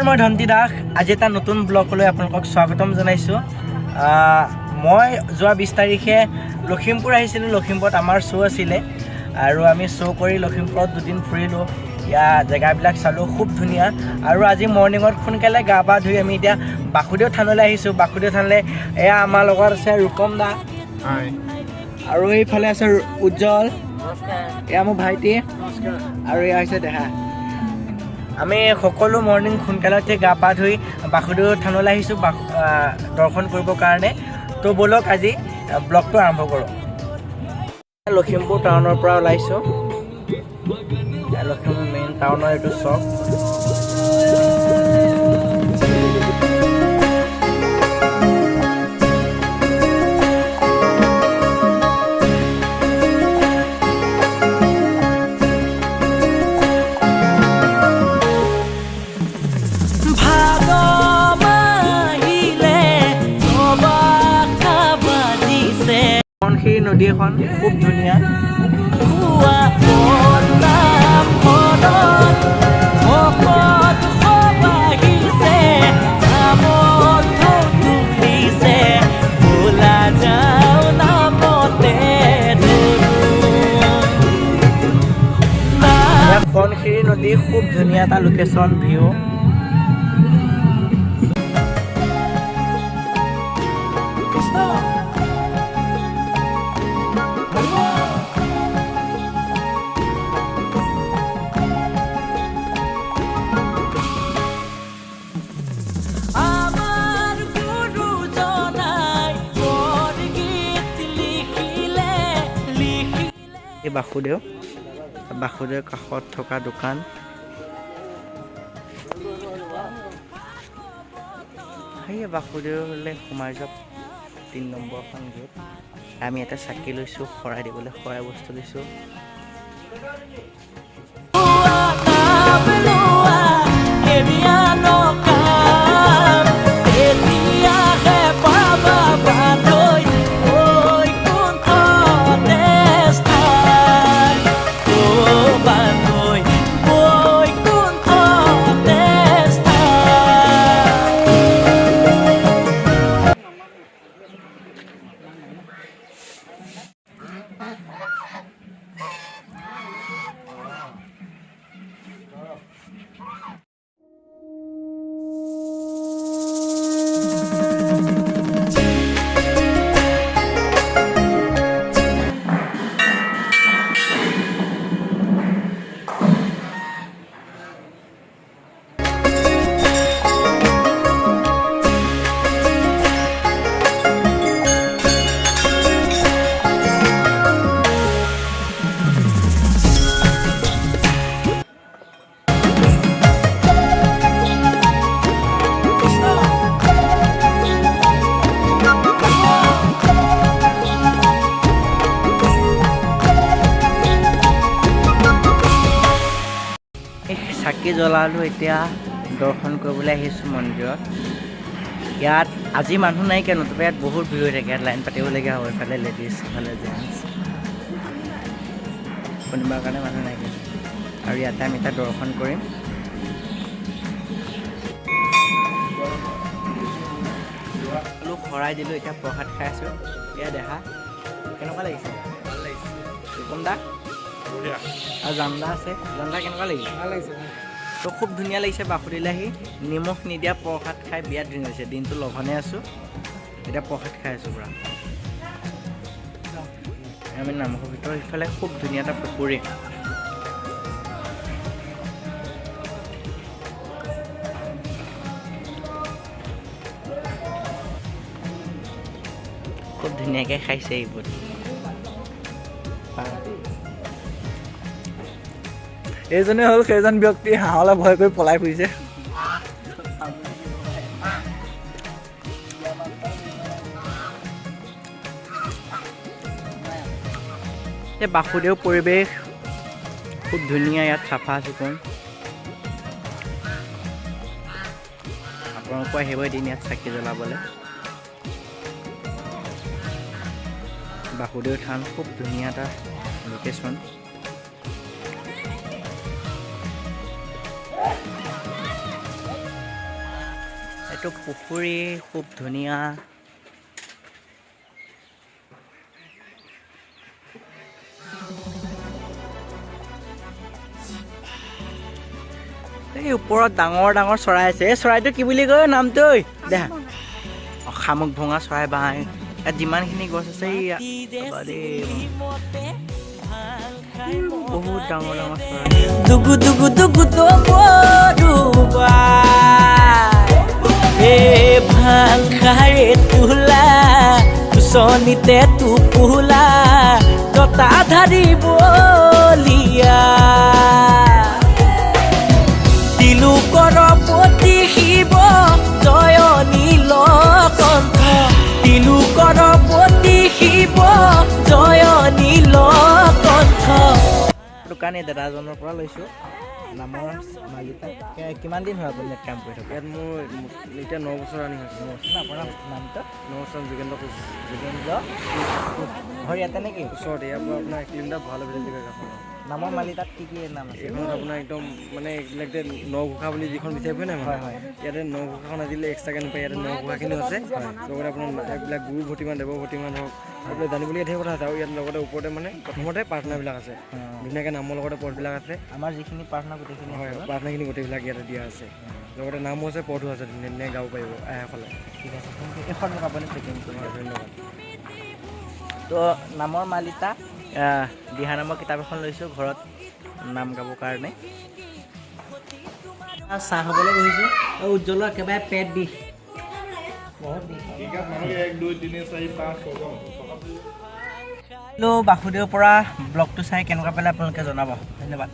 মই ধন্তি দাস আজি এটা নতুন ব্লগলৈ আপোনালোকক স্বাগতম জনাইছোঁ। মই যোৱা 20 তাৰিখে লখিমপুৰ আহিছিলোঁ। লখিমপুৰত আমাৰ শ্ব' আছিলে আৰু আমি শ্ব' কৰি লখিমপুৰত দুদিন ফুৰিলোঁ। ইয়াৰ জেগাবিলাক চালোঁ, খুব ধুনীয়া। আৰু আজি মৰ্ণিঙত সোনকালে গা পা ধুই আমি এতিয়া বাসুদেৱ থানলৈ আহিছোঁ। বাসুদেৱ থানলৈ এয়া আমাৰ লগত আছে ৰূপম দা আৰু এইফালে আছে উজ্জ্বল, এয়া মোৰ ভাইটি আৰু এয়া হৈছে দেহা। আমি সকলো মৰ্ণিং সোনকালতে গা পা ধুই বাসুদেৱ থানলৈ আহিছোঁ দৰ্শন কৰিবৰ কাৰণে। তো ব'লক আজি ব্লগটো আৰম্ভ কৰোঁ। লখিমপুৰ টাউনৰ পৰা ওলাইছোঁ। লখিমপুৰ মেইন টাউনৰ এইটো চক। নদী এখন খুব ধুনীয়া। কণশিৰি নদী খুব ধুনীয়া এটা লোকেশ্যন ভিউ। বাসুদেৱ কাষত থকা দোকান। সেয়ে বাসুদেৱলৈ সোমাই যাওক 3 নম্বৰখন গেট। আমি এটা চাকি লৈছোঁ, শৰাই দিবলৈ শৰাই বস্তু লৈছোঁ। চাকি জ্বলালোঁ, এতিয়া দৰ্শন কৰিবলৈ আহিছোঁ মন্দিৰত। ইয়াত আজি মানুহ নাইকিয়া, নতুবা ইয়াত বহুত ভিৰ হৈ থাকে। ইয়াত লাইন পাতিবলগীয়া হয়, এইফালে লেডিজ, ইফালে জেণ্টছ। শনিবাৰ কাৰণে মানুহ নাইকিয়া আৰু ইয়াতে আমি এতিয়া দৰ্শন কৰিম। শৰাই দিলোঁ, এতিয়া প্ৰসাদ খাই আছোঁ। এয়া দেখা কেনেকুৱা লাগিছে? ভাল লাগিছে। ৰূপম দা আৰু জানদা আছে। জানদা কেনেকুৱা লাগিছে? ভাল লাগিছে। তো খুব ধুনীয়া লাগিছে। বাসুদেৱলৈ আহি নিমখ নিদিয়া প্ৰসাদ খাই বিৰাট ধুনীয়া হৈছে। দিনটো লঘনে আছোঁ, এতিয়া প্ৰসাদ খাই আছোঁ পূৰা। আমি নামঘৰ ভিতৰত সিফালে খুব ধুনীয়া এটা পুখুৰী। খুব ধুনীয়াকৈ খাইছে এইবোৰ। এইজনে হ'ল সেইজন ব্যক্তি হাঁহলৈ ভয় কৰি পলাই ফুৰিছে। এই বাসুদেৱ পৰিৱেশ খুব ধুনীয়া, ইয়াত চাফা চিকুণ। আপোনালোকো আহিব এদিন ইয়াত চাকি জ্বলাবলৈ। বাসুদেৱ থান খুব ধুনীয়া এটা লোকেশ্যন। এইটো পুখুৰী খুব ধুনীয়া। এই ওপৰত ডাঙৰ ডাঙৰ চৰাই আছে। এই চৰাইটো কি বুলি কয় নামটো দেখা? শামুক ভঙা চৰাই বাঁহ। ইয়াত যিমানখিনি গছ আছে বহুত ডাঙৰ ডাঙৰ চৰাই। দুগু দুগু দুগু ভাঙাৰে তোলা কুচনিতে টোপোলা জতা ধাৰি বলিয়া তিলোকৰ পতি শিৱ জয় নীলকণ্ঠ তিলোকৰ পতি শিৱ জয় নীলকণ্ঠ। দোকানী দাদাজনৰ পৰা লৈছোঁ নামৰ মালিকা। কিমান দিন হয় আপুনি ইয়াত কাম কৰি থাকে? ইয়াত মোৰ এতিয়া 9 বছৰ ৰানিং হৈছে। 9 বছৰ। আপোনাৰ নামটো? নমস্কাৰ, যোগেন্দ্ৰ কোচ। যোগেন্দ্ৰ ঘৰ ইয়াতে নেকি? ওচৰতে ইয়াৰ পৰা আপোনাৰ 1 কিলোমিটাৰ ভাল ভিতৰত গাঁওখন। নামৰ মালিকাত কি কি নাম আছে? এইখনত আপোনাৰ একদম মানে এইবিলাক যে নঘোষা বুলি যিখন বিচাৰি পোৱা নাই হয় হয়। ইয়াতে নঘোষাখন আজিলে এক্সট্ৰাকৈ নাপায়। ইয়াতে নঘোষাখিনিও আছে। লগতে আপোনাৰ এইবিলাক গুৰু ভতিমান দেৱ ভতিমান হওক এইবিলাক জানিবলগীয়া ধেৰ কথা আছে। আৰু ইয়াত লগতে ওপৰতে মানে প্ৰথমতে প্ৰাৰ্থনাবিলাক আছে। ধুনীয়াকৈ নামৰ লগতে পদবিলাক আছে। আমাৰ যিখিনি প্ৰাৰ্থনা গোটেইখিনি হয়, প্ৰাৰ্থনাখিনি গোটেইবিলাক ইয়াতে দিয়া আছে। লগতে নামো আছে, পদো আছে। ধুনীয়া ধুনীয়া গাব পাৰিব আইসকলে। ঠিক আছে, এখন মোক আপুনি চেকিং কৰিব। ধন্যবাদ। তো নামৰ মালিকা দিহা নামৰ কিতাপ এখন লৈছোঁ ঘৰত নাম গাবৰ কাৰণে। চাহ খাবলৈ বহিছোঁ। উজ্জ্বলৰ একেবাৰে পেট বিষ, বহুত বিষ। বাসুদেৱৰ পৰা ব্লগটো চাই কেনেকুৱা পালে আপোনালোকে জনাব। ধন্যবাদ।